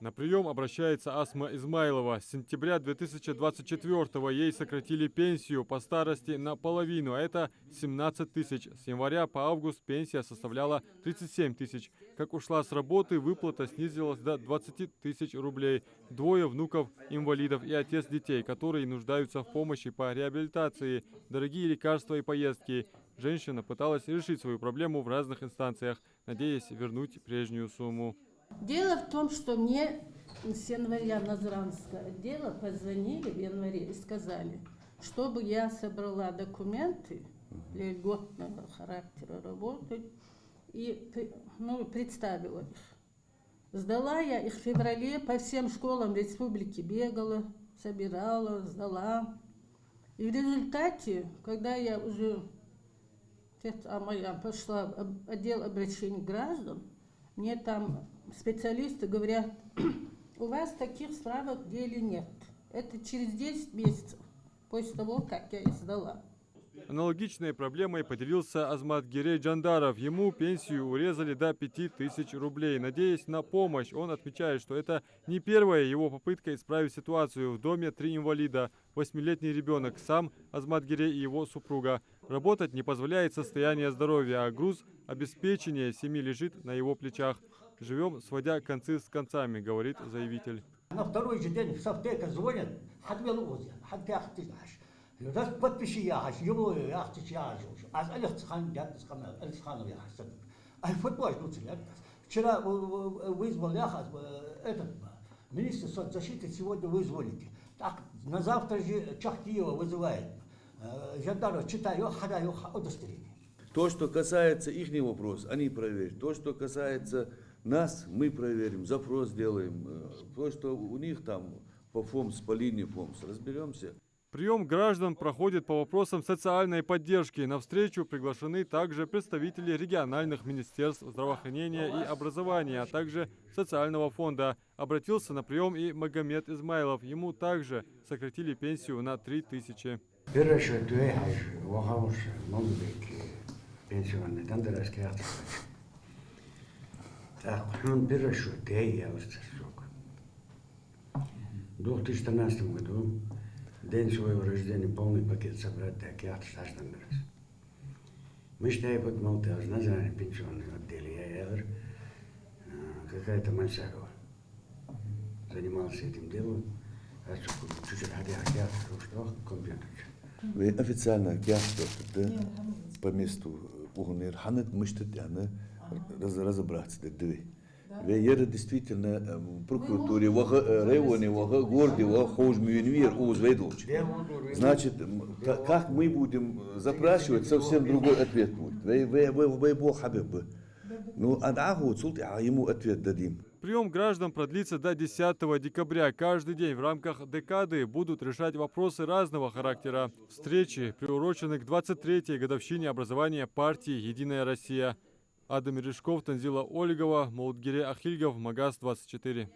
На прием обращается Асма Измайлова. С сентября 2024-го ей сократили пенсию по старости наполовину, а это 17 тысяч. С января по август пенсия составляла 37 тысяч. Как ушла с работы, выплата снизилась до 20 тысяч рублей. Двое внуков инвалидов и отец детей, которые нуждаются в помощи по реабилитации, дорогие лекарства и поездки. Женщина пыталась решить свою проблему в разных инстанциях, надеясь вернуть прежнюю сумму. Дело в том, что мне с января Назранского отдела позвонили в январе и сказали, чтобы я собрала документы для льготного характера работы и представила их. Сдала я их в феврале, по всем школам республики бегала, собирала, сдала. И в результате, когда я уже пошла в отдел обращений граждан, мне там специалисты говорят, у вас таких справок в деле нет. Это через 10 месяцев после того, как я их сдала. Аналогичной проблемой поделился Азмат Гирей Джандаров. Ему пенсию урезали до 5000 рублей. Надеясь на помощь, он отмечает, что это не первая его попытка исправить ситуацию. В доме 3 инвалида, 8-летний ребенок, сам Азмат Гирей и его супруга. Работать не позволяет состояние здоровья, а груз обеспечения семьи лежит на его плечах. Живем, сводя концы с концами, говорит заявитель. На второй же день в Совтека звонят, раз подпиши я, его я вчера вызвал я этот министр соцзащиты, сегодня вы звоните. Так, на завтра же Чахтиева вызывает. Жандаров читаю, хадаю удостоверение. То, что касается их вопроса, они проверят. То, что касается нас, мы проверим, запрос сделаем. То, что у них там по ФОМС, по линии ФОМС, разберемся. Прием граждан проходит по вопросам социальной поддержки. На встречу приглашены также представители региональных министерств здравоохранения и образования, а также социального фонда. Обратился на прием и Магомед Измайлов. Ему также сократили пенсию на 3000. В 2014 году, день своего рождения, полный пакет собрать, так я штатный раз. Мы считаем, под Малтеж, национальный пенсионный отдел, какая-то Мальсакова занимался этим делом, а чуть-чуть что компьютер. Вы официально агентство по месту угнер ханет мечтать, разобраться, да. Веера действительно в прокуратуре, в районе, в городе, в Хоужмюнвир, значит, как мы будем запрашивать, совсем другой ответ будет. Ну, а ему ответ дадим. Прием граждан продлится до 10 декабря. Каждый день в рамках декады будут решать вопросы разного характера. Встречи приурочены к 23-й годовщине образования партии «Единая Россия». Адам Мережков, Танзила Олегова, Молдгире Ахильгов, Магаз 24.